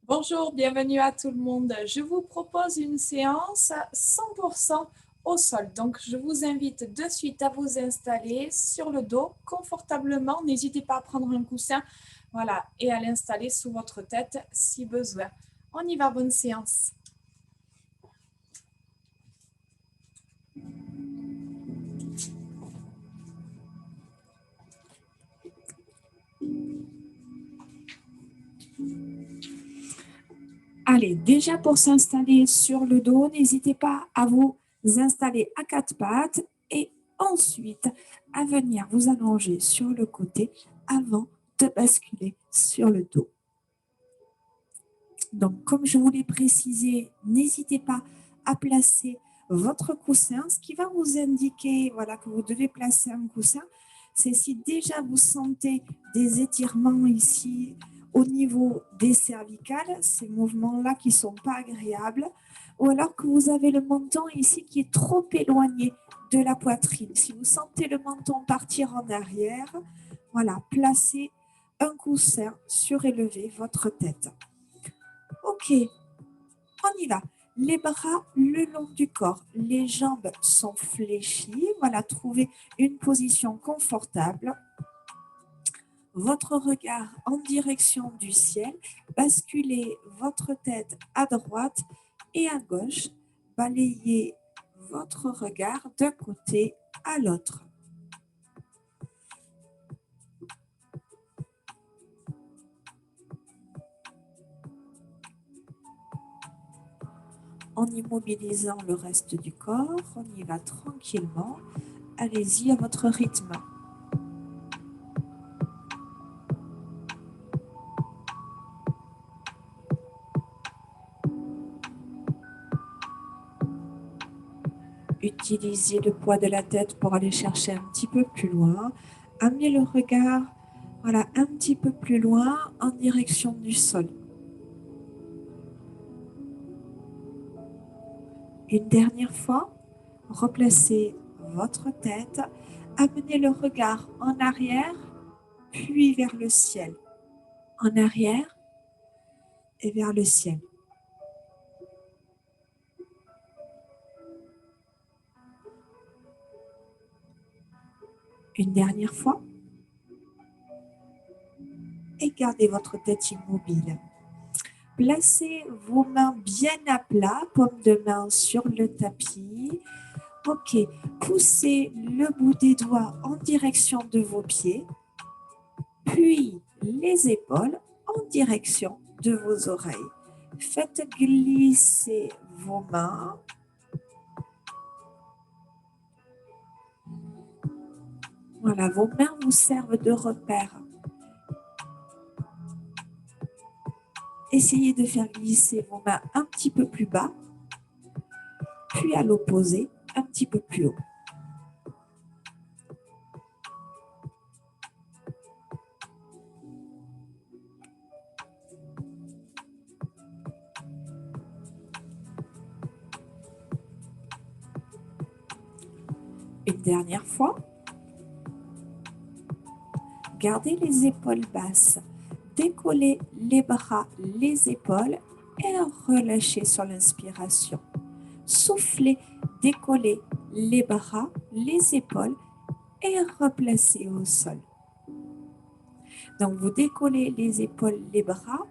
Bonjour, bienvenue à tout le monde. Je vous propose une séance 100% au sol. Donc, je vous invite de suite à vous installer sur le dos confortablement. N'hésitez pas à prendre un coussin, voilà, et à l'installer sous votre tête si besoin. On y va, bonne séance. Allez, déjà pour s'installer sur le dos, n'hésitez pas à vous installer à quatre pattes et ensuite à venir vous allonger sur le côté avant de basculer sur le dos. Donc, comme je vous l'ai précisé, n'hésitez pas à placer votre coussin. Ce qui va vous indiquer que vous devez placer un coussin, c'est si déjà vous sentez des étirements ici au niveau des cervicales, ces mouvements-là qui ne sont pas agréables, ou alors que vous avez le menton ici qui est trop éloigné de la poitrine. Si vous sentez le menton partir en arrière, placez un coussin, surélevez votre tête. Ok, on y va. Les bras le long du corps, les jambes sont fléchies. Trouvez une position confortable. Votre regard en direction du ciel. Basculez votre tête à droite et à gauche. Balayez votre regard d'un côté à l'autre. En immobilisant le reste du corps, on y va tranquillement. Allez-y à votre rythme. Utilisez le poids de la tête pour aller chercher un petit peu plus loin. Amenez le regard un petit peu plus loin en direction du sol. Une dernière fois, replacez votre tête. Amenez le regard en arrière, puis vers le ciel. En arrière et vers le ciel. Une dernière fois. Et gardez votre tête immobile. Placez vos mains bien à plat, paume de main sur le tapis. Ok, poussez le bout des doigts en direction de vos pieds, puis les épaules en direction de vos oreilles. Faites glisser vos mains. Voilà, vos mains vous servent de repère. Essayez de faire glisser vos mains un petit peu plus bas, puis à l'opposé, un petit peu plus haut. Une dernière fois. Gardez les épaules basses. Décollez les bras, les épaules et relâchez sur l'inspiration. Soufflez, décollez les bras, les épaules et replacez au sol. Donc, vous décollez les épaules, les bras,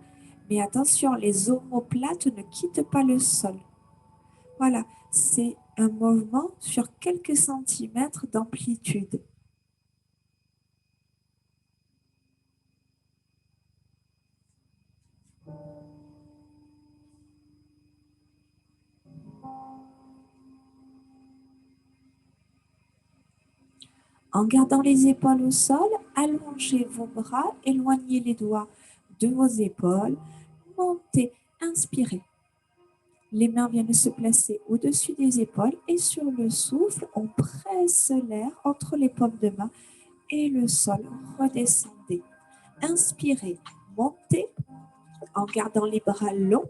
mais attention, les omoplates ne quittent pas le sol. Voilà, c'est un mouvement sur quelques centimètres d'amplitude. En gardant les épaules au sol, allongez vos bras, éloignez les doigts de vos épaules, montez, inspirez. Les mains viennent se placer au-dessus des épaules et sur le souffle, on presse l'air entre les paumes de main et le sol. Redescendez. Inspirez, montez en gardant les bras longs.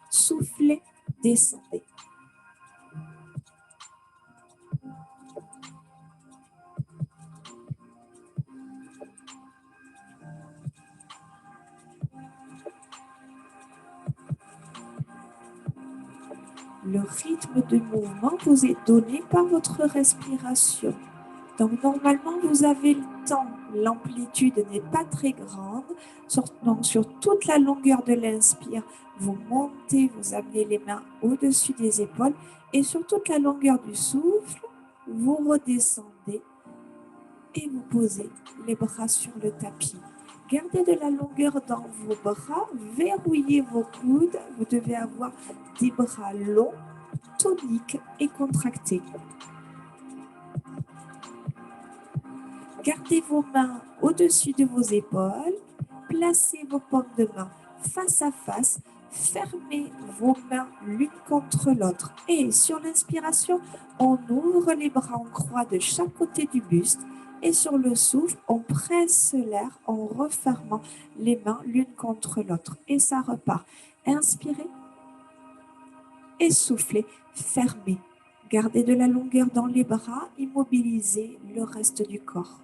Soufflez, descendez. Le rythme de mouvement vous est donné par votre respiration. Donc, normalement, vous avez le temps. L'amplitude n'est pas très grande. Donc, sur toute la longueur de l'inspire, vous montez, vous amenez les mains au-dessus des épaules. Et sur toute la longueur du souffle, vous redescendez et vous posez les bras sur le tapis. Gardez de la longueur dans vos bras, verrouillez vos coudes. Vous devez avoir des bras longs, toniques et contractés. Gardez vos mains au-dessus de vos épaules, placez vos paumes de main face à face, fermez vos mains l'une contre l'autre. Et sur l'inspiration, on ouvre les bras en croix de chaque côté du buste. Et sur le souffle, on presse l'air en refermant les mains l'une contre l'autre. Et ça repart. Inspirez et soufflez, fermez. Gardez de la longueur dans les bras, immobilisez le reste du corps.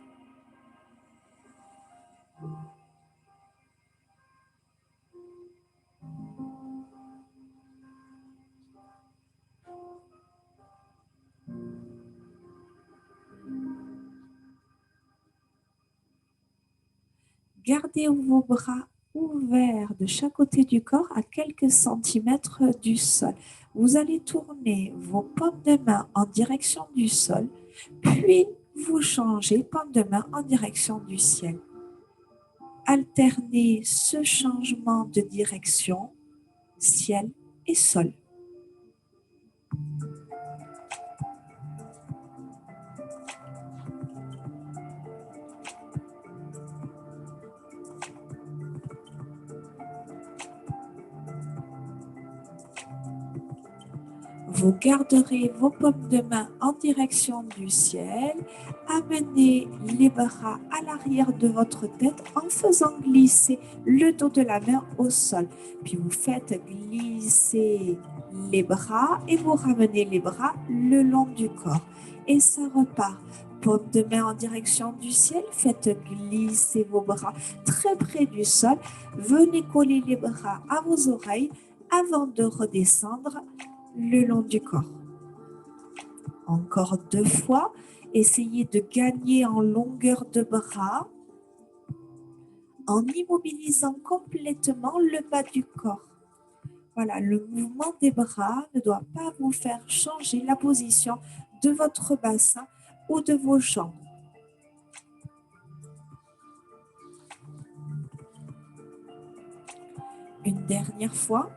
Gardez vos bras ouverts de chaque côté du corps à quelques centimètres du sol. Vous allez tourner vos paumes de main en direction du sol, puis vous changez paumes de main en direction du ciel. Alternez ce changement de direction, ciel et sol. Vous garderez vos paumes de main en direction du ciel. Amenez les bras à l'arrière de votre tête en faisant glisser le dos de la main au sol. Puis vous faites glisser les bras et vous ramenez les bras le long du corps. Et ça repart. Paume de main en direction du ciel. Faites glisser vos bras très près du sol. Venez coller les bras à vos oreilles avant de redescendre le long du corps. Encore 2 fois, essayez de gagner en longueur de bras en immobilisant complètement le bas du corps. Voilà, le mouvement des bras ne doit pas vous faire changer la position de votre bassin ou de vos jambes. Une dernière fois.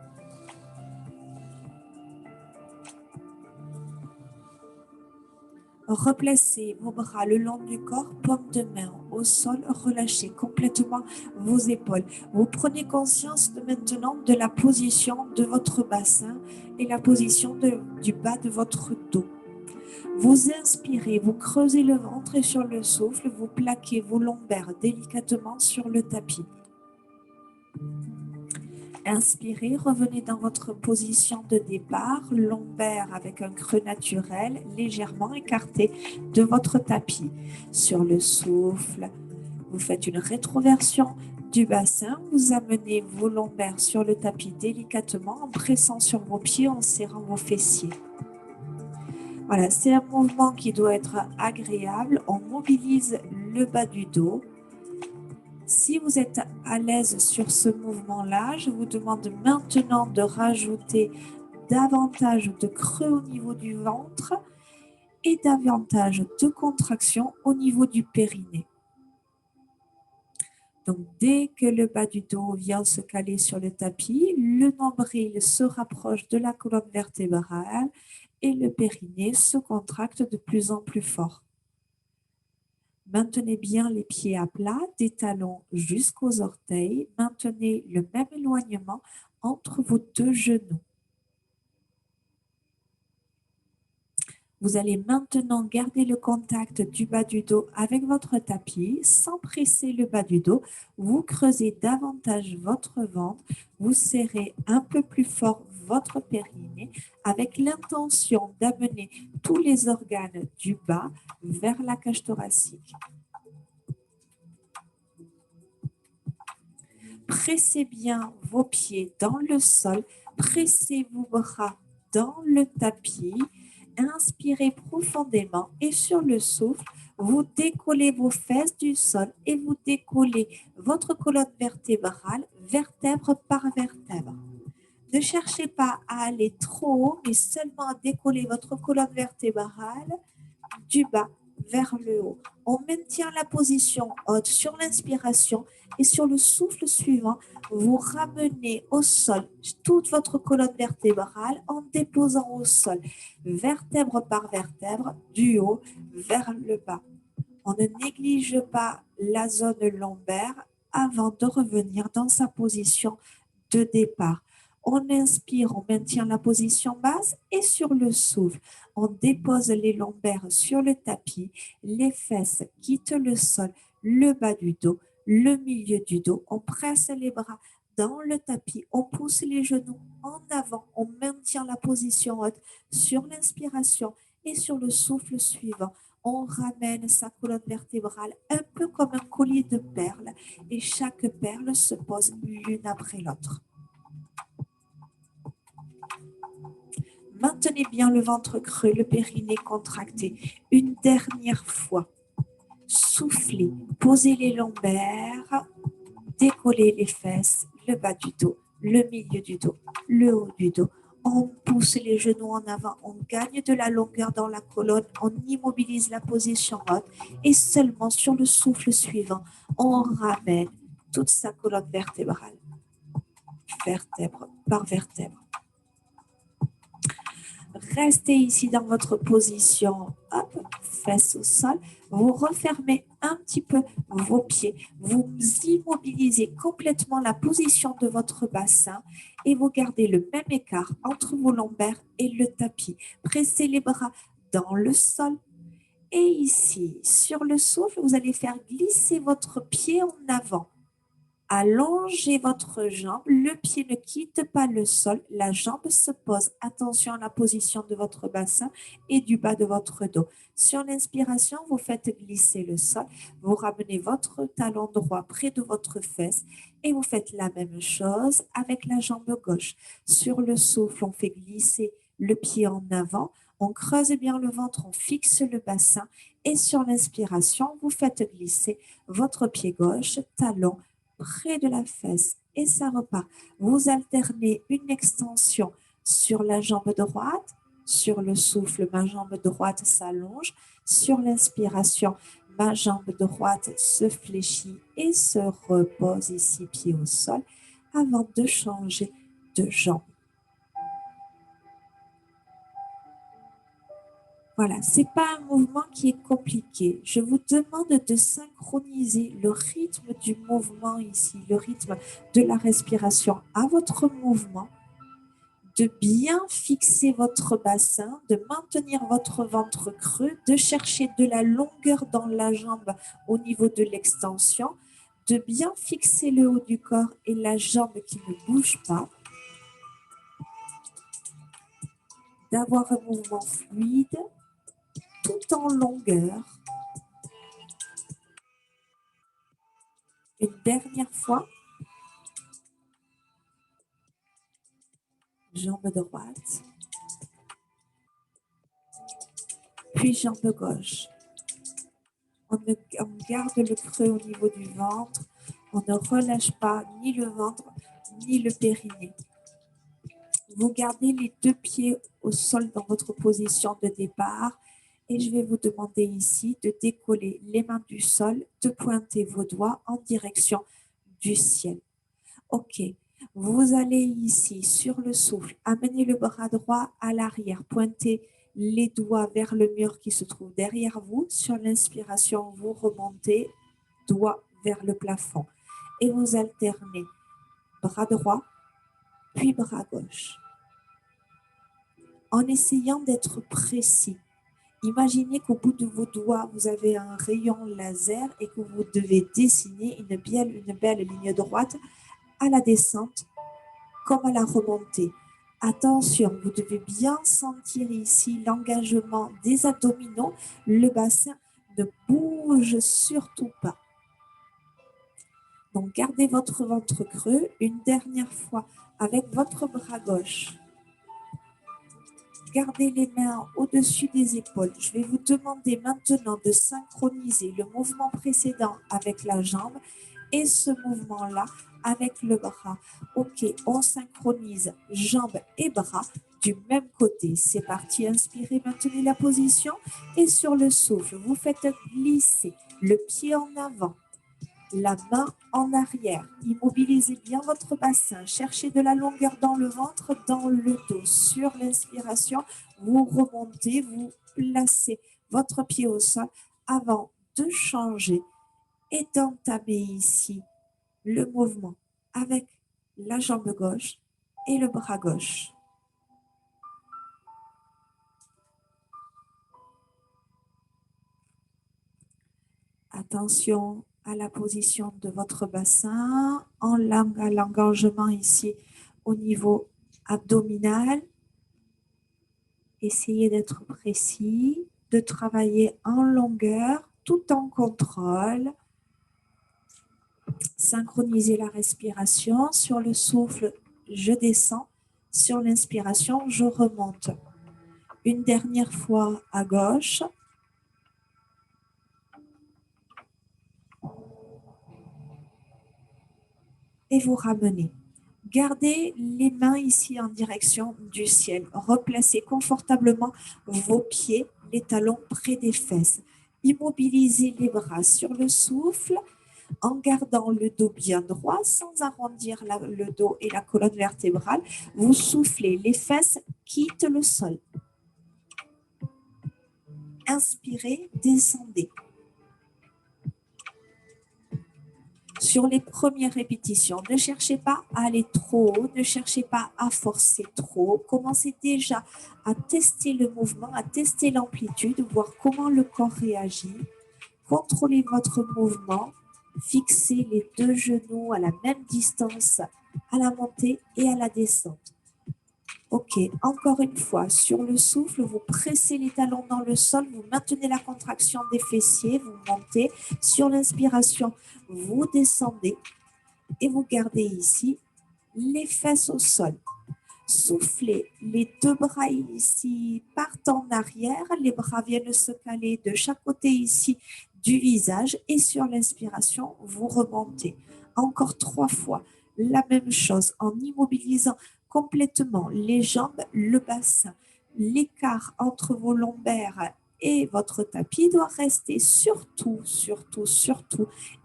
Replacez vos bras le long du corps, paume de main au sol, relâchez complètement vos épaules. Vous prenez conscience maintenant de la position de votre bassin et la position du bas de votre dos. Vous inspirez, vous creusez le ventre et sur le souffle, vous plaquez vos lombaires délicatement sur le tapis. Inspirez, revenez dans votre position de départ, lombaire avec un creux naturel légèrement écarté de votre tapis. Sur le souffle, vous faites une rétroversion du bassin, vous amenez vos lombaires sur le tapis délicatement en pressant sur vos pieds, en serrant vos fessiers. Voilà, c'est un mouvement qui doit être agréable. On mobilise le bas du dos. Si vous êtes à l'aise sur ce mouvement-là, je vous demande maintenant de rajouter davantage de creux au niveau du ventre et davantage de contraction au niveau du périnée. Donc, dès que le bas du dos vient se caler sur le tapis, le nombril se rapproche de la colonne vertébrale et le périnée se contracte de plus en plus fort. Maintenez bien les pieds à plat, des talons jusqu'aux orteils. Maintenez le même éloignement entre vos 2 genoux. Vous allez maintenant garder le contact du bas du dos avec votre tapis sans presser le bas du dos. Vous creusez davantage votre ventre. Vous serrez un peu plus fort votre périnée avec l'intention d'amener tous les organes du bas vers la cage thoracique. Pressez bien vos pieds dans le sol, pressez vos bras dans le tapis. Inspirez profondément et sur le souffle, vous décollez vos fesses du sol et vous décollez votre colonne vertébrale, vertèbre par vertèbre. Ne cherchez pas à aller trop haut, mais seulement à décoller votre colonne vertébrale du bas vers le haut. On maintient la position haute sur l'inspiration et sur le souffle suivant, vous ramenez au sol toute votre colonne vertébrale en déposant au sol, vertèbre par vertèbre, du haut vers le bas. On ne néglige pas la zone lombaire avant de revenir dans sa position de départ. On inspire, on maintient la position basse et sur le souffle, on dépose les lombaires sur le tapis, les fesses quittent le sol, le bas du dos, le milieu du dos. On presse les bras dans le tapis, on pousse les genoux en avant, on maintient la position haute sur l'inspiration et sur le souffle suivant. On ramène sa colonne vertébrale un peu comme un collier de perles et chaque perle se pose l'une après l'autre. Maintenez bien le ventre creux, le périnée contracté. Une dernière fois. Soufflez, posez les lombaires, décollez les fesses, le bas du dos, le milieu du dos, le haut du dos. On pousse les genoux en avant, on gagne de la longueur dans la colonne, on immobilise la position haute et seulement sur le souffle suivant, on ramène toute sa colonne vertébrale, vertèbre par vertèbre. Restez ici dans votre position, hop, fesses au sol. Vous refermez un petit peu vos pieds. Vous immobilisez complètement la position de votre bassin et vous gardez le même écart entre vos lombaires et le tapis. Pressez les bras dans le sol. Et ici, sur le souffle, vous allez faire glisser votre pied en avant. Allongez votre jambe, le pied ne quitte pas le sol, la jambe se pose. Attention à la position de votre bassin et du bas de votre dos. Sur l'inspiration, vous faites glisser le sol, vous ramenez votre talon droit près de votre fesse et vous faites la même chose avec la jambe gauche. Sur le souffle, on fait glisser le pied en avant, on creuse bien le ventre, on fixe le bassin et sur l'inspiration, vous faites glisser votre pied gauche, talon près de la fesse et ça repart. Vous alternez une extension sur la jambe droite, sur le souffle, ma jambe droite s'allonge, sur l'inspiration, ma jambe droite se fléchit et se repose ici, pied au sol, avant de changer de jambe. Voilà, ce n'est pas un mouvement qui est compliqué. Je vous demande de synchroniser le rythme du mouvement ici, le rythme de la respiration à votre mouvement, de bien fixer votre bassin, de maintenir votre ventre creux, de chercher de la longueur dans la jambe au niveau de l'extension, de bien fixer le haut du corps et la jambe qui ne bouge pas, d'avoir un mouvement fluide, tout en longueur. Une dernière fois. Jambe droite. Puis jambe gauche. On garde le creux au niveau du ventre. On ne relâche pas ni le ventre ni le périnée. Vous gardez les deux pieds au sol dans votre position de départ. Et je vais vous demander ici de décoller les mains du sol, de pointer vos doigts en direction du ciel. OK. Vous allez ici, sur le souffle, amener le bras droit à l'arrière, pointez les doigts vers le mur qui se trouve derrière vous. Sur l'inspiration, vous remontez, doigts vers le plafond. Et vous alternez bras droit, puis bras gauche. En essayant d'être précis. Imaginez qu'au bout de vos doigts, vous avez un rayon laser et que vous devez dessiner une belle ligne droite à la descente comme à la remontée. Attention, vous devez bien sentir ici l'engagement des abdominaux. Le bassin ne bouge surtout pas. Donc, gardez votre ventre creux une dernière fois avec votre bras gauche. Gardez les mains au-dessus des épaules. Je vais vous demander maintenant de synchroniser le mouvement précédent avec la jambe et ce mouvement-là avec le bras. Ok, on synchronise jambes et bras du même côté. C'est parti, inspirez, maintenez la position et sur le souffle, vous faites glisser le pied en avant, la main en arrière. Immobilisez bien votre bassin. Cherchez de la longueur dans le ventre, dans le dos. Sur l'inspiration, vous remontez, vous placez votre pied au sol avant de changer et d'entamer ici le mouvement avec la jambe gauche et le bras gauche. Attention à la position de votre bassin, à l'engagement ici au niveau abdominal. Essayez d'être précis, de travailler en longueur tout en contrôle. Synchronisez la respiration. Sur le souffle, je descends. Sur l'inspiration, je remonte. Une dernière fois à gauche. Et vous ramenez. Gardez les mains ici en direction du ciel. Replacez confortablement vos pieds, les talons près des fesses. Immobilisez les bras sur le souffle en gardant le dos bien droit sans arrondir le dos et la colonne vertébrale. Vous soufflez, les fesses quittent le sol. Inspirez, descendez. Sur les premières répétitions, ne cherchez pas à aller trop haut, ne cherchez pas à forcer trop. Commencez déjà à tester le mouvement, à tester l'amplitude, voir comment le corps réagit. Contrôlez votre mouvement, fixez les deux genoux à la même distance à la montée et à la descente. Ok, encore une fois, sur le souffle, vous pressez les talons dans le sol, vous maintenez la contraction des fessiers, vous montez. Sur l'inspiration, vous descendez et vous gardez ici les fesses au sol. Soufflez, les deux bras ici partent en arrière, les bras viennent se caler de chaque côté ici du visage et sur l'inspiration, vous remontez. Encore 3 fois, la même chose en immobilisant complètement les jambes, le bassin. L'écart entre vos lombaires et votre tapis doit rester surtout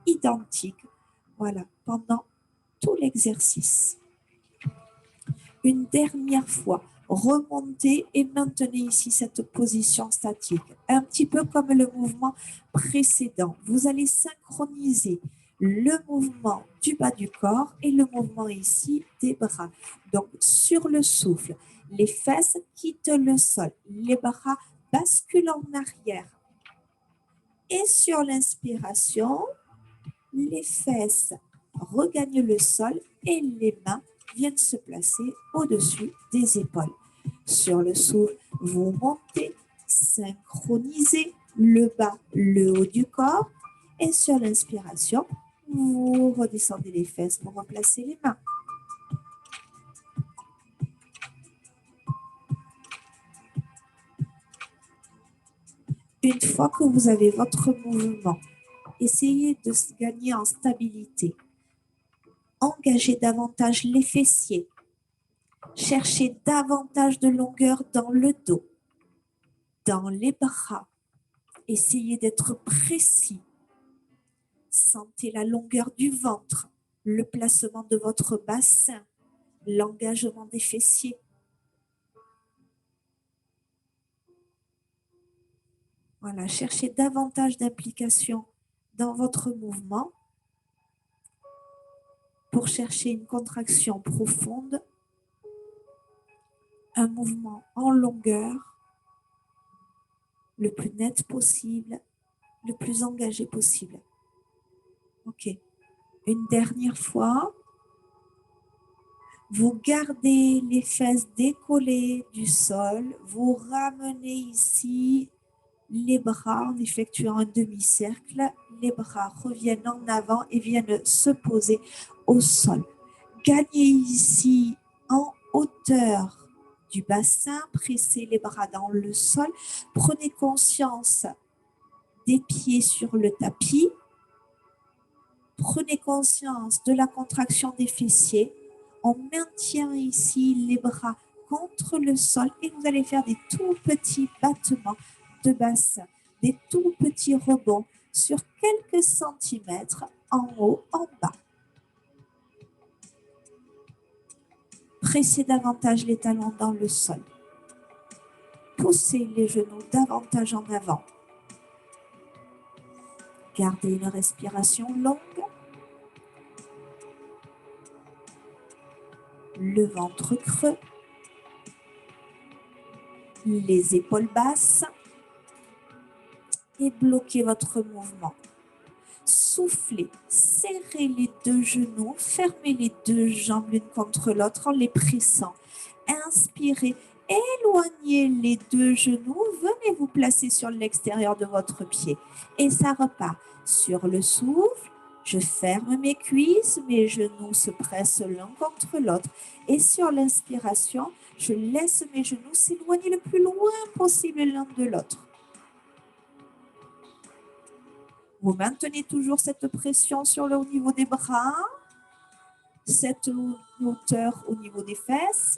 identique. Voilà, pendant tout l'exercice. Une dernière fois, remontez et maintenez ici cette position statique. Un petit peu comme le mouvement précédent. Vous allez synchroniser le mouvement du bas du corps et le mouvement ici des bras. Donc, sur le souffle, les fesses quittent le sol, les bras basculent en arrière. Et sur l'inspiration, les fesses regagnent le sol et les mains viennent se placer au-dessus des épaules. Sur le souffle, vous montez, synchronisez le bas, le haut du corps et sur l'inspiration, vous redescendez les fesses pour remplacer les mains. Une fois que vous avez votre mouvement, essayez de gagner en stabilité. Engagez davantage les fessiers. Cherchez davantage de longueur dans le dos, dans les bras. Essayez d'être précis. Sentez la longueur du ventre, le placement de votre bassin, l'engagement des fessiers. Voilà, cherchez davantage d'implication dans votre mouvement pour chercher une contraction profonde, un mouvement en longueur, le plus net possible, le plus engagé possible. Ok. Une dernière fois. Vous gardez les fesses décollées du sol. Vous ramenez ici les bras en effectuant un demi-cercle. Les bras reviennent en avant et viennent se poser au sol. Gagnez ici en hauteur du bassin, pressez les bras dans le sol, prenez conscience des pieds sur le tapis, prenez conscience de la contraction des fessiers, on maintient ici les bras contre le sol et vous allez faire des tout petits battements de bassin, des tout petits rebonds sur quelques centimètres en haut, en bas. Pressez davantage les talons dans le sol. Poussez les genoux davantage en avant. Gardez une respiration longue. Le ventre creux. Les épaules basses. Et bloquez votre mouvement. Soufflez, serrez les deux genoux, fermez les deux jambes l'une contre l'autre en les pressant. Inspirez, éloignez les deux genoux, venez vous placer sur l'extérieur de votre pied. Et ça repart. Sur le souffle, je ferme mes cuisses, mes genoux se pressent l'un contre l'autre. Et sur l'inspiration, je laisse mes genoux s'éloigner le plus loin possible l'un de l'autre. Vous maintenez toujours cette pression sur le niveau des bras, cette hauteur au niveau des fesses.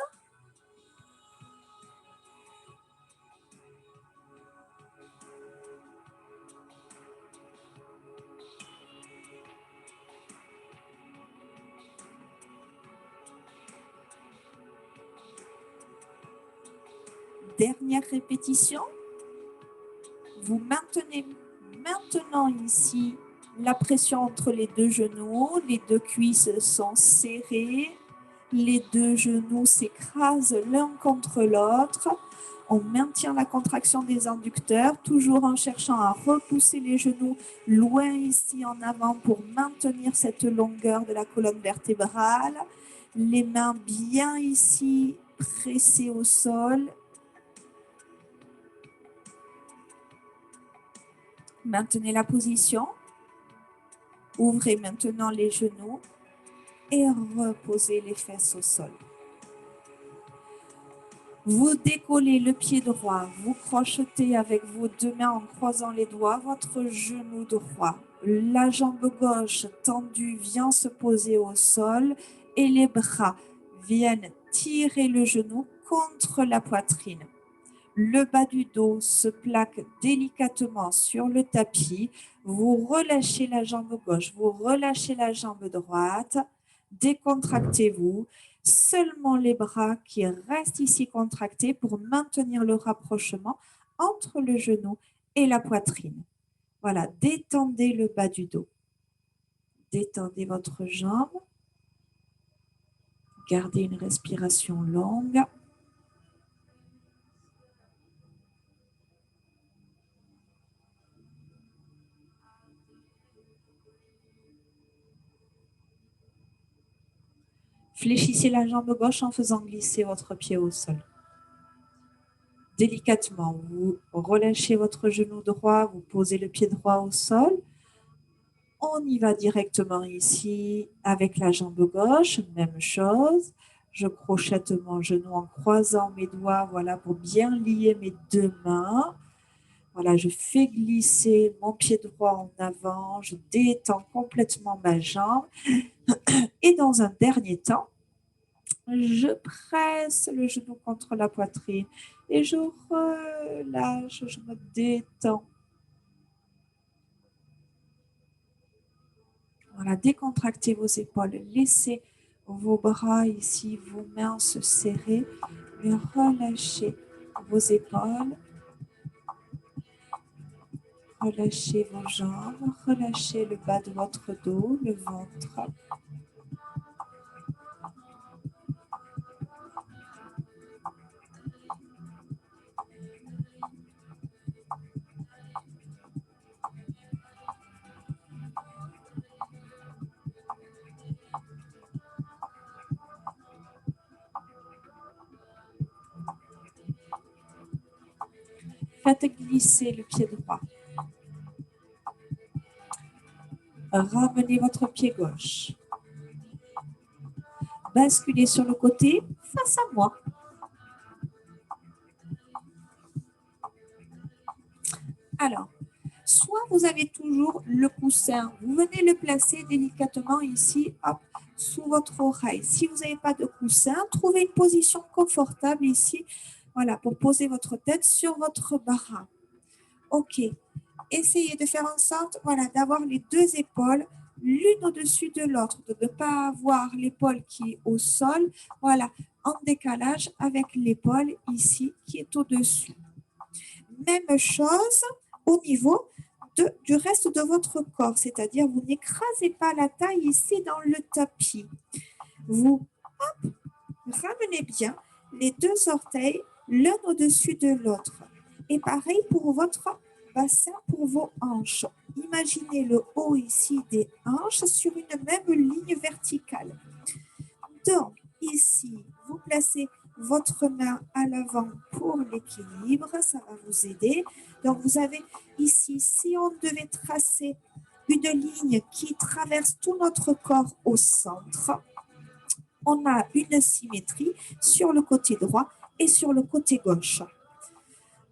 Dernière répétition. Vous maintenez maintenant ici la pression entre les deux genoux, les deux cuisses sont serrées, les deux genoux s'écrasent l'un contre l'autre. On maintient la contraction des adducteurs, toujours en cherchant à repousser les genoux loin ici en avant pour maintenir cette longueur de la colonne vertébrale. Les mains bien ici pressées au sol. Maintenez la position. Ouvrez maintenant les genoux et reposez les fesses au sol. Vous décollez le pied droit, vous crochetez avec vos deux mains en croisant les doigts votre genou droit. La jambe gauche tendue vient se poser au sol et les bras viennent tirer le genou contre la poitrine. Le bas du dos se plaque délicatement sur le tapis. Vous relâchez la jambe gauche, vous relâchez la jambe droite. Décontractez-vous. Seulement les bras qui restent ici contractés pour maintenir le rapprochement entre le genou et la poitrine. Voilà, détendez le bas du dos. Détendez votre jambe. Gardez une respiration longue. Fléchissez la jambe gauche en faisant glisser votre pied au sol. Délicatement, vous relâchez votre genou droit, vous posez le pied droit au sol. On y va directement ici avec la jambe gauche, même chose. Je crochette mon genou en croisant mes doigts, voilà, pour bien lier mes deux mains. Voilà, je fais glisser mon pied droit en avant, je détends complètement ma jambe. Et dans un dernier temps, je presse le genou contre la poitrine et je relâche, je me détends. Voilà, décontractez vos épaules, laissez vos bras ici, vos mains se serrer, mais relâchez vos épaules, relâchez vos jambes, relâchez le bas de votre dos, le ventre. Faites glisser le pied droit. Ramenez votre pied gauche. Basculez sur le côté face à moi. Alors, soit vous avez toujours le coussin, vous venez le placer délicatement ici, hop, sous votre oreille. Si vous n'avez pas de coussin, trouvez une position confortable ici, voilà, pour poser votre tête sur votre bara. OK. Essayez de faire en sorte, voilà, d'avoir les deux épaules l'une au-dessus de l'autre, de ne pas avoir l'épaule qui est au sol, voilà, en décalage avec l'épaule ici qui est au-dessus. Même chose au niveau du reste de votre corps, c'est-à-dire vous n'écrasez pas la taille ici dans le tapis. Vous hop, ramenez bien les deux orteils l'un au-dessus de l'autre. Et pareil pour votre bassin, pour vos hanches. Imaginez le haut ici des hanches sur une même ligne verticale. Donc, ici, vous placez votre main à l'avant pour l'équilibre, ça va vous aider. Donc, vous avez ici, si on devait tracer une ligne qui traverse tout notre corps au centre, on a une symétrie sur le côté droit et sur le côté gauche.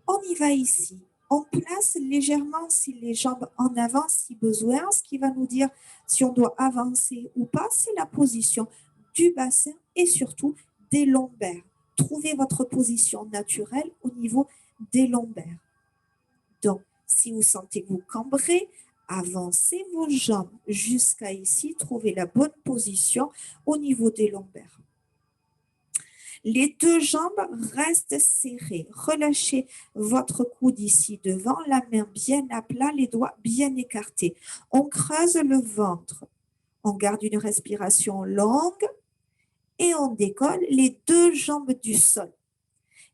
On y va ici. On place légèrement les jambes en avant si besoin, ce qui va nous dire si on doit avancer ou pas. C'est la position du bassin et surtout des lombaires. Trouvez votre position naturelle au niveau des lombaires. Donc, si vous sentez que vous cambrez, avancez vos jambes jusqu'à ici. Trouvez la bonne position au niveau des lombaires. Les deux jambes restent serrées. Relâchez votre coude ici devant, la main bien à plat, les doigts bien écartés. On creuse le ventre. On garde une respiration longue et on décolle les deux jambes du sol.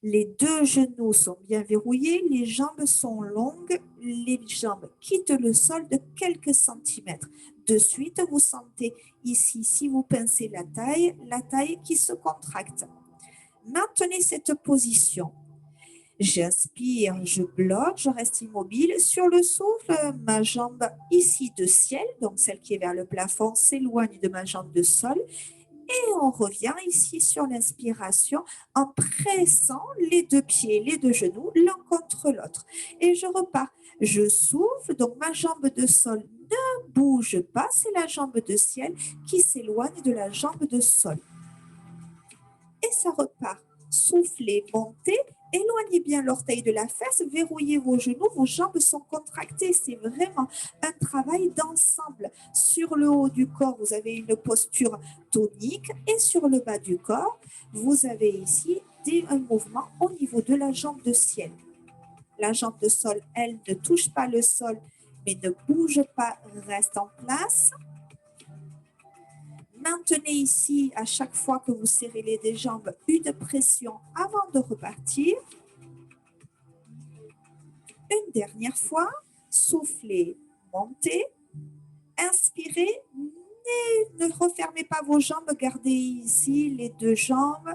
Les deux genoux sont bien verrouillés, les jambes sont longues, les jambes quittent le sol de quelques centimètres. De suite, vous sentez ici, si vous pincez la taille qui se contracte. Maintenez cette position. J'inspire, je bloque, je reste immobile. Sur le souffle, ma jambe ici de ciel, donc celle qui est vers le plafond, s'éloigne de ma jambe de sol. Et on revient ici sur l'inspiration en pressant les deux pieds, les deux genoux l'un contre l'autre. Et je repars. Je souffle, donc ma jambe de sol ne bouge pas. C'est la jambe de ciel qui s'éloigne de la jambe de sol. Et ça repart. Soufflez, montez, éloignez bien l'orteil de la fesse, verrouillez vos genoux, vos jambes sont contractées. C'est vraiment un travail d'ensemble. Sur le haut du corps, vous avez une posture tonique et sur le bas du corps, vous avez ici un mouvement au niveau de la jambe de ciel. La jambe de sol, elle ne touche pas le sol, mais ne bouge pas, reste en place. Maintenez ici, à chaque fois que vous serrez les deux jambes, une pression avant de repartir. Une dernière fois, soufflez, montez, inspirez, ne refermez pas vos jambes, gardez ici les deux jambes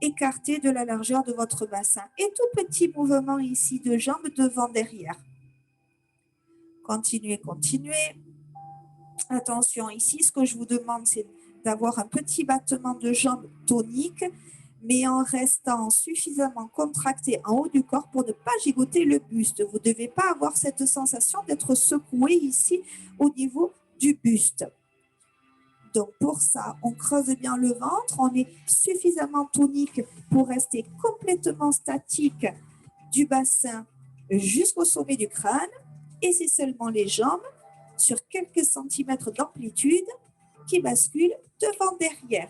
écartées de la largeur de votre bassin. Et tout petit mouvement ici de jambes devant, derrière. Continuez, continuez. Attention, ici, ce que je vous demande, c'est d'avoir un petit battement de jambes tonique, mais en restant suffisamment contracté en haut du corps pour ne pas gigoter le buste. Vous ne devez pas avoir cette sensation d'être secoué ici au niveau du buste. Donc, pour ça, on creuse bien le ventre, on est suffisamment tonique pour rester complètement statique du bassin jusqu'au sommet du crâne, et c'est seulement les jambes sur quelques centimètres d'amplitude qui basculent devant, derrière.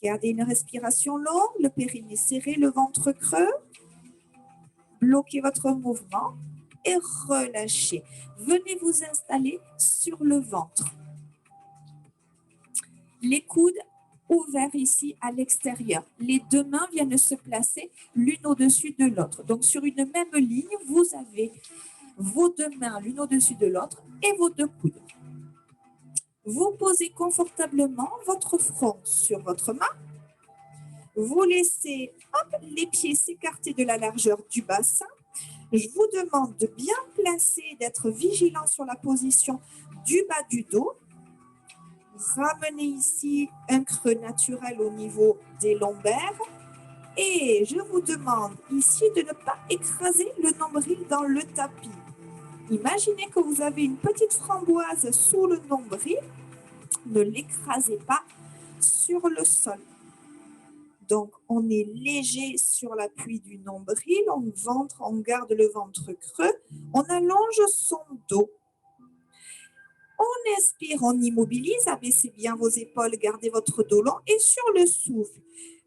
Gardez une respiration longue, le périnée serré, le ventre creux. Bloquez votre mouvement et relâchez. Venez vous installer sur le ventre. Les coudes ouverts ici à l'extérieur. Les deux mains viennent se placer l'une au-dessus de l'autre. Donc, sur une même ligne, vous avez vos deux mains l'une au-dessus de l'autre et vos deux coudes. Vous posez confortablement votre front sur votre main. Vous laissez les pieds s'écarter de la largeur du bassin. Je vous demande de bien placer, d'être vigilant sur la position du bas du dos. Ramenez ici un creux naturel au niveau des lombaires Et je vous demande ici de ne pas écraser le nombril dans le tapis. Imaginez que vous avez une petite framboise sous le nombril. Ne l'écrasez pas sur le sol. Donc, on est léger sur l'appui du nombril, on garde le ventre creux, on allonge son dos. On inspire, on immobilise, abaissez bien vos épaules, gardez votre dos long et sur le souffle,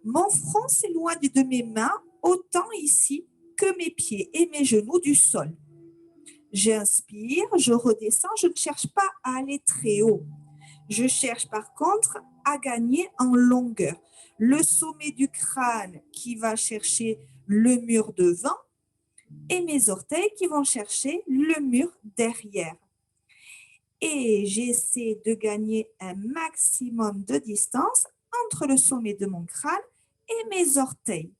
mon front s'éloigne de mes mains autant ici que mes pieds et mes genoux du sol. J'inspire, je redescends, je ne cherche pas à aller très haut. Je cherche par contre à gagner en longueur. Le sommet du crâne qui va chercher le mur devant et mes orteils qui vont chercher le mur derrière. Et j'essaie de gagner un maximum de distance entre le sommet de mon crâne et mes orteils.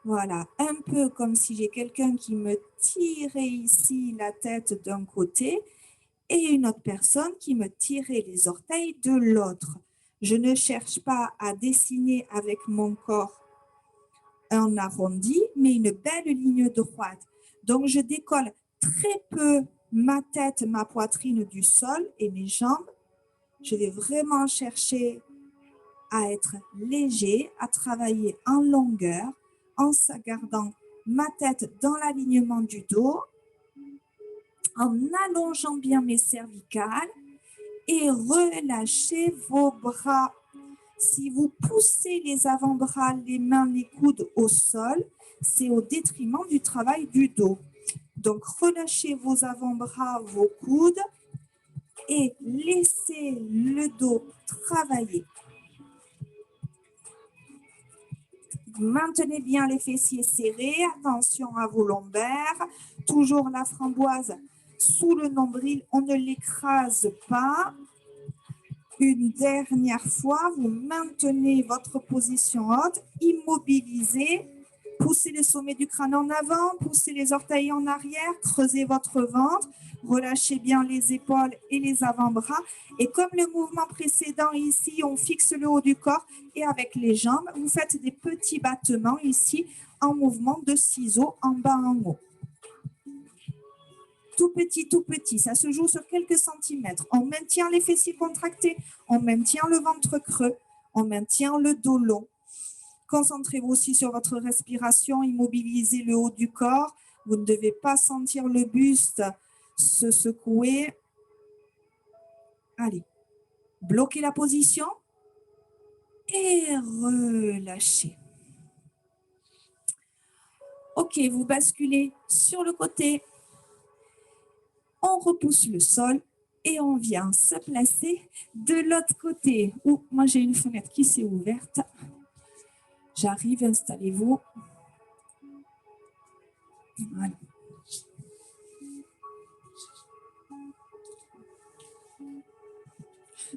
Voilà, un peu comme si j'ai quelqu'un qui me tirait ici la tête d'un côté et une autre personne qui me tirait les orteils de l'autre. Je ne cherche pas à dessiner avec mon corps un arrondi, mais une belle ligne droite. Donc, je décolle très peu ma tête, ma poitrine du sol et mes jambes. Je vais vraiment chercher à être léger, à travailler en longueur, en gardant ma tête dans l'alignement du dos, en allongeant bien mes cervicales et relâchez vos bras. Si vous poussez les avant-bras, les mains, les coudes au sol, c'est au détriment du travail du dos. Donc, relâchez vos avant-bras, vos coudes et laissez le dos travailler. Maintenez bien les fessiers serrés, attention à vos lombaires, toujours la framboise sous le nombril, on ne l'écrase pas. Une dernière fois, vous maintenez votre position haute, immobilisez, poussez le sommet du crâne en avant, poussez les orteils en arrière, creusez votre ventre, relâchez bien les épaules et les avant-bras. Et comme le mouvement précédent ici, on fixe le haut du corps et avec les jambes, vous faites des petits battements ici en mouvement de ciseaux en bas en haut. Tout petit, ça se joue sur quelques centimètres. On maintient les fessiers contractés, on maintient le ventre creux, on maintient le dos long. Concentrez-vous aussi sur votre respiration, immobilisez le haut du corps. Vous ne devez pas sentir le buste se secouer. Allez, bloquez la position et relâchez. Ok, vous basculez sur le côté. On repousse le sol et on vient se placer de l'autre côté. Ouh, moi, j'ai une fenêtre qui s'est ouverte. J'arrive, installez-vous. Voilà.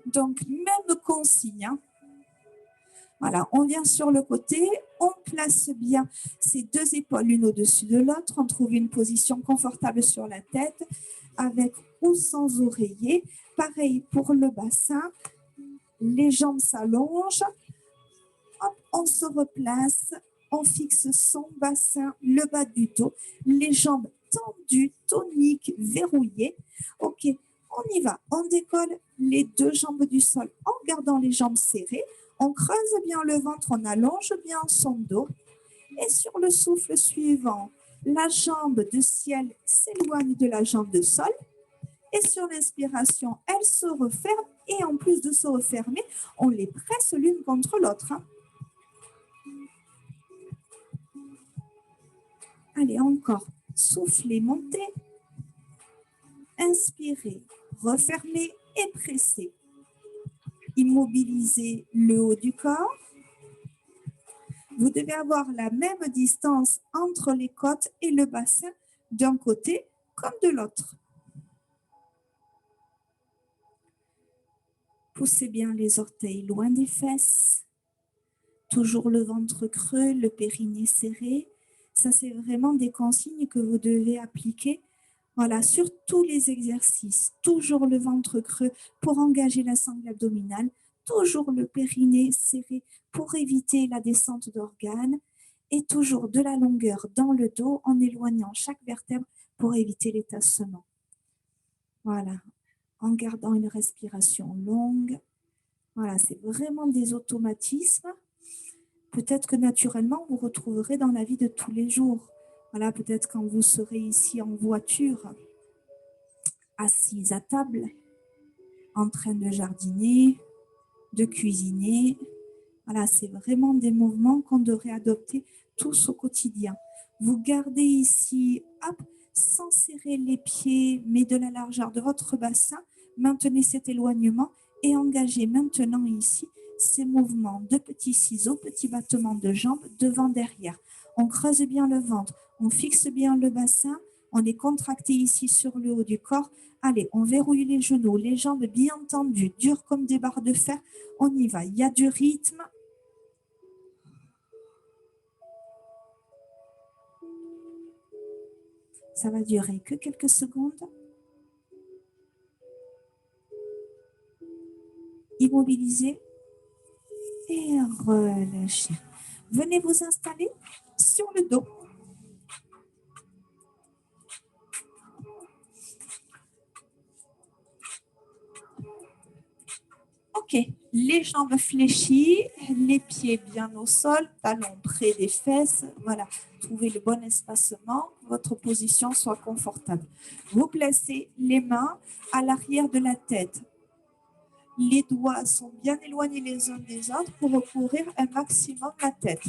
Donc, même consigne. Hein. Voilà, on vient sur le côté, on place bien ces deux épaules l'une au-dessus de l'autre, on trouve une position confortable sur la tête, avec ou sans oreiller. Pareil pour le bassin, les jambes s'allongent, on se replace, on fixe son bassin, le bas du dos, les jambes tendues, toniques, verrouillées. Ok, on y va, on décolle les deux jambes du sol en gardant les jambes serrées, on creuse bien le ventre, on allonge bien son dos et sur le souffle suivant, la jambe de ciel s'éloigne de la jambe de sol et sur l'inspiration, elle se referme et en plus de se refermer, on les presse l'une contre l'autre. Hein. Allez, encore. Soufflez, montez. Inspirez, refermez et pressez. Immobilisez le haut du corps. Vous devez avoir la même distance entre les côtes et le bassin d'un côté comme de l'autre. Poussez bien les orteils loin des fesses. Toujours le ventre creux, le périnée serré. Ça, c'est vraiment des consignes que vous devez appliquer. Voilà, sur tous les exercices. Toujours le ventre creux pour engager la sangle abdominale, toujours le périnée serré pour éviter la descente d'organes et toujours de la longueur dans le dos en éloignant chaque vertèbre pour éviter les tassements. Voilà, en gardant une respiration longue. Voilà, c'est vraiment des automatismes. Peut-être que naturellement, vous retrouverez dans la vie de tous les jours. Voilà, peut-être quand vous serez ici en voiture, assise à table, en train de jardiner, de cuisiner. Voilà, c'est vraiment des mouvements qu'on devrait adopter tous au quotidien. Vous gardez ici, hop, sans serrer les pieds, mais de la largeur de votre bassin. Maintenez cet éloignement et engagez maintenant ici ces mouvements de petits ciseaux, petits battements de jambes devant, derrière. On creuse bien le ventre, on fixe bien le bassin, on est contracté ici sur le haut du corps. Allez, on verrouille les genoux, les jambes bien tendues, dures comme des barres de fer. On y va, il y a du rythme. Ça va durer que quelques secondes. Immobilisez et relâchez. Venez vous installer sur le dos. Ok, les jambes fléchies, les pieds bien au sol, talons près des fesses. Voilà, trouvez le bon espacement, que votre position soit confortable. Vous placez les mains à l'arrière de la tête. Les doigts sont bien éloignés les uns des autres pour recouvrir un maximum la tête.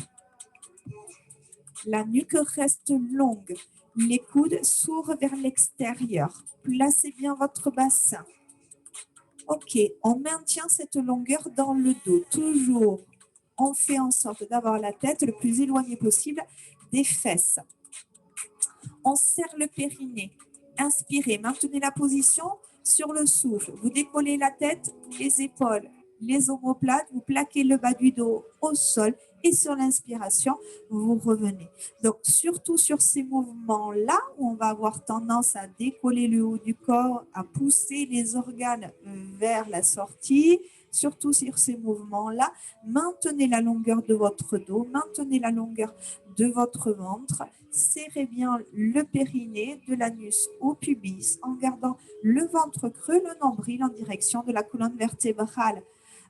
La nuque reste longue. Les coudes s'ouvrent vers l'extérieur. Placez bien votre bassin. Ok, on maintient cette longueur dans le dos. Toujours, on fait en sorte d'avoir la tête le plus éloignée possible des fesses. On serre le périnée. Inspirez, maintenez la position sur le souffle. Vous décollez la tête, les épaules, les omoplates, vous plaquez le bas du dos au sol et sur l'inspiration, vous revenez. Donc, surtout sur ces mouvements-là, où on va avoir tendance à décoller le haut du corps, à pousser les organes vers la sortie, surtout sur ces mouvements-là, maintenez la longueur de votre dos, maintenez la longueur de votre ventre, serrez bien le périnée de l'anus au pubis en gardant le ventre creux, le nombril en direction de la colonne vertébrale.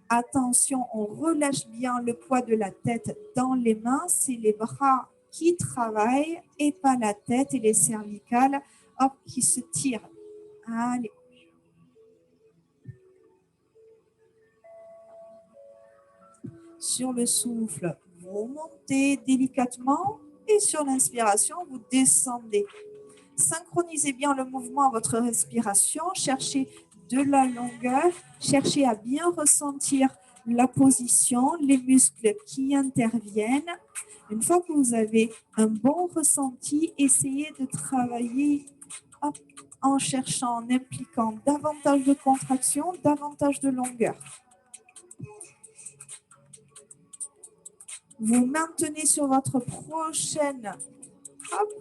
Attention, on relâche bien le poids de la tête dans les mains, c'est les bras qui travaillent et pas la tête et les cervicales hop, qui se tirent. Allez. Sur le souffle, vous montez délicatement et sur l'inspiration, vous descendez. Synchronisez bien le mouvement à votre respiration, cherchez de la longueur, cherchez à bien ressentir la position, les muscles qui interviennent. Une fois que vous avez un bon ressenti, essayez de travailler en cherchant, en impliquant davantage de contraction, davantage de longueur. Vous maintenez sur votre prochaine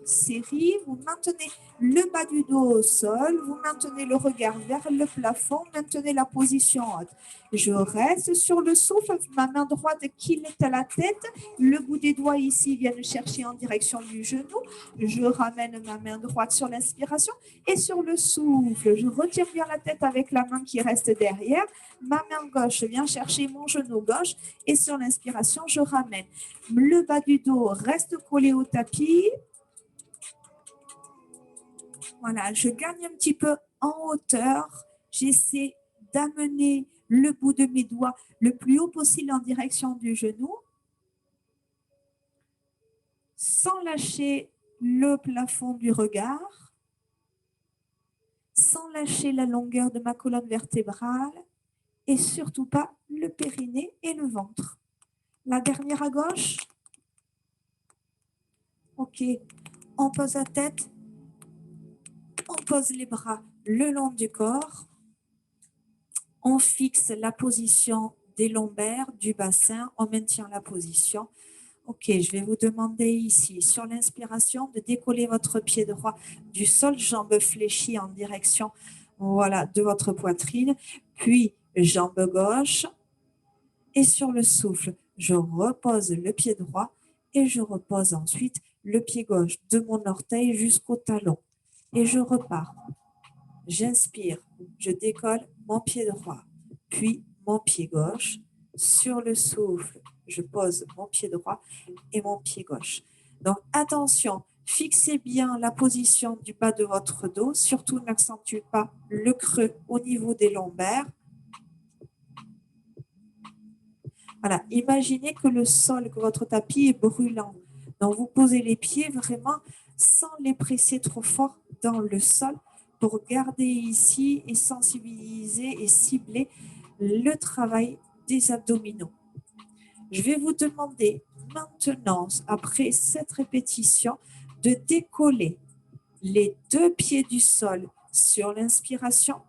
série, vous maintenez le bas du dos au sol, vous maintenez le regard vers le plafond, maintenez la position haute. Je reste sur le souffle, ma main droite quitte à la tête, le bout des doigts ici viennent chercher en direction du genou, je ramène ma main droite sur l'inspiration et sur le souffle, je retire bien la tête avec la main qui reste derrière, ma main gauche vient chercher mon genou gauche et sur l'inspiration, je ramène. Le bas du dos reste collé au tapis. Voilà, je gagne un petit peu en hauteur. J'essaie d'amener le bout de mes doigts le plus haut possible en direction du genou, sans lâcher le plafond du regard, sans lâcher la longueur de ma colonne vertébrale et surtout pas le périnée et le ventre. La dernière à gauche. Ok, on pose la tête, on pose les bras le long du corps. On fixe la position des lombaires, du bassin, on maintient la position. Ok, je vais vous demander ici, sur l'inspiration, de décoller votre pied droit du sol, jambes fléchies en direction voilà, de votre poitrine, puis jambe gauche, Et sur le souffle, je repose le pied droit et je repose ensuite le pied gauche de mon orteil jusqu'au talon. Et je repars. J'inspire, je décolle mon pied droit, puis mon pied gauche. Sur le souffle, je pose mon pied droit et mon pied gauche. Donc attention, fixez bien la position du bas de votre dos, surtout n'accentuez pas le creux au niveau des lombaires. Voilà, imaginez que le sol, que votre tapis est brûlant. Donc vous posez les pieds vraiment sans les presser trop fort dans le sol pour garder ici et sensibiliser et cibler le travail des abdominaux. Je vais vous demander maintenant, après cette répétition, de décoller les deux pieds du sol sur l'inspiration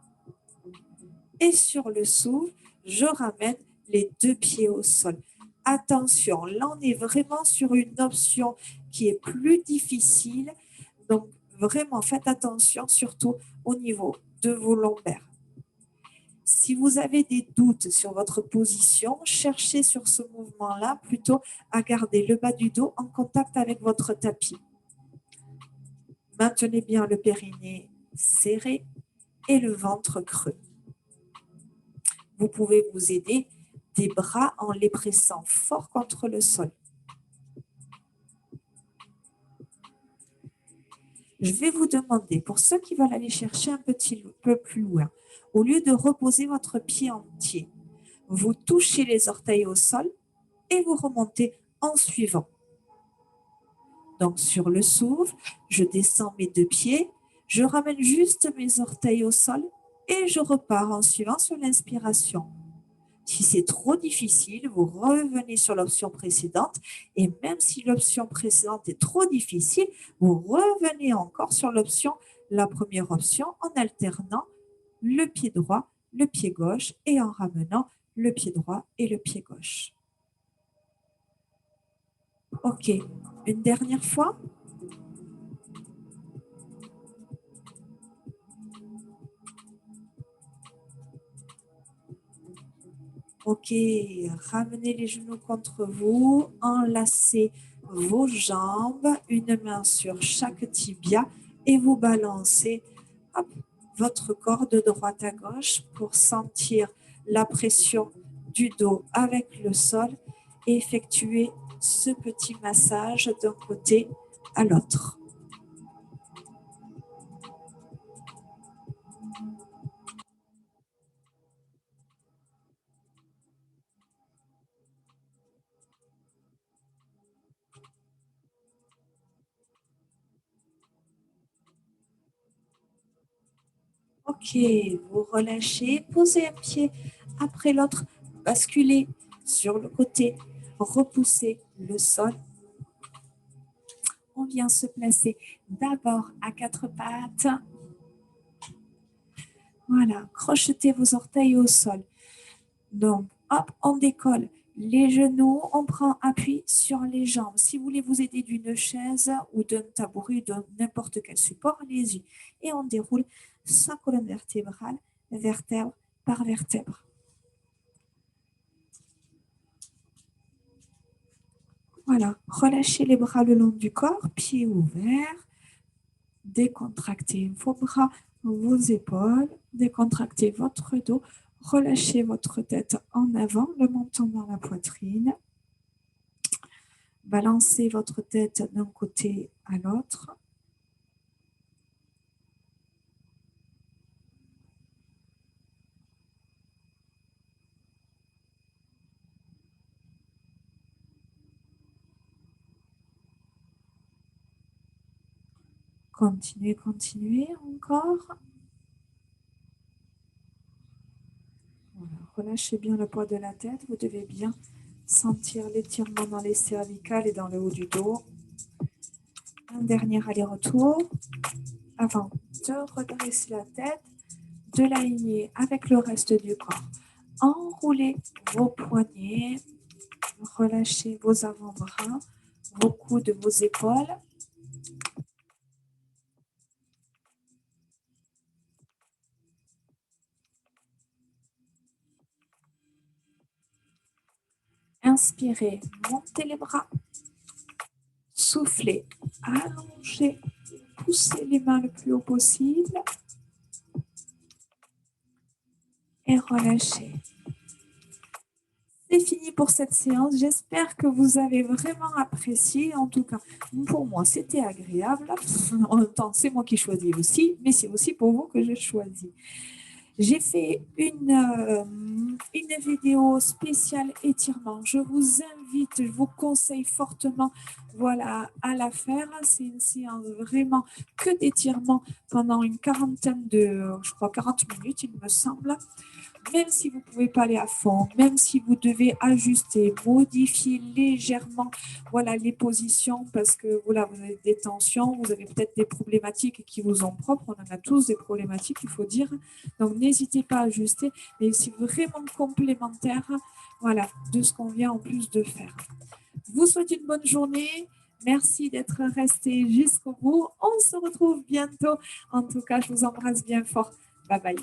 et sur le souffle, je ramène les deux pieds au sol. Attention, là on est vraiment sur une option qui est plus difficile, donc vraiment faites attention surtout au niveau de vos lombaires. Si vous avez des doutes sur votre position, cherchez sur ce mouvement-là plutôt à garder le bas du dos en contact avec votre tapis. Maintenez bien le périnée serré et le ventre creux. Vous pouvez vous aider des bras en les pressant fort contre le sol. Je vais vous demander, pour ceux qui veulent aller chercher un petit peu plus loin, au lieu de reposer votre pied entier, vous touchez les orteils au sol et vous remontez en suivant. Donc sur le souffle, je descends mes deux pieds, je ramène juste mes orteils au sol et je repars en suivant sur l'inspiration. Si c'est trop difficile, vous revenez sur l'option précédente et même si l'option précédente est trop difficile, vous revenez encore sur la première option en alternant le pied droit, le pied gauche et en ramenant le pied droit et le pied gauche. Ok, une dernière fois. Ok, ramenez les genoux contre vous, enlacez vos jambes, une main sur chaque tibia et vous balancez hop, votre corps de droite à gauche pour sentir la pression du dos avec le sol et effectuer ce petit massage d'un côté à l'autre. Ok, vous relâchez, posez un pied après l'autre, basculez sur le côté, repoussez le sol. On vient se placer d'abord à quatre pattes. Voilà, crochetez vos orteils au sol. Donc, hop, on décolle les genoux, on prend appui sur les jambes. Si vous voulez vous aider d'une chaise ou d'un tabouret, de n'importe quel support, allez-y. Et on déroule sa colonne vertébrale, vertèbre par vertèbre. Voilà, relâchez les bras le long du corps, pieds ouverts. Décontractez vos bras, vos épaules, décontractez votre dos, relâchez votre tête en avant, le menton dans la poitrine. Balancez votre tête d'un côté à l'autre. Continuez, continuez encore. Voilà. Relâchez bien le poids de la tête. Vous devez bien sentir l'étirement dans les cervicales et dans le haut du dos. Un dernier aller-retour avant de redresser la tête, de l'aligner avec le reste du corps. Enroulez vos poignets, relâchez vos avant-bras, vos coudes, vos épaules. Inspirez, montez les bras. Soufflez, allongez, poussez les mains le plus haut possible. Et relâchez. C'est fini pour cette séance. J'espère que vous avez vraiment apprécié. En tout cas, pour moi, c'était agréable. En même temps, c'est moi qui choisis aussi, mais c'est aussi pour vous que je choisis. J'ai fait une vidéo spéciale étirement. Je vous invite, je vous conseille fortement voilà, à la faire. C'est une séance vraiment que d'étirement pendant une quarantaine de, je crois 40 minutes, il me semble. Même si vous ne pouvez pas aller à fond, même si vous devez ajuster, modifier légèrement voilà, les positions parce que voilà, vous avez des tensions, vous avez peut-être des problématiques qui vous sont propres. On en a tous des problématiques, il faut dire. Donc, n'hésitez pas à ajuster, mais c'est vraiment complémentaire voilà, de ce qu'on vient en plus de faire. Je vous souhaite une bonne journée. Merci d'être resté jusqu'au bout. On se retrouve bientôt. En tout cas, je vous embrasse bien fort. Bye bye.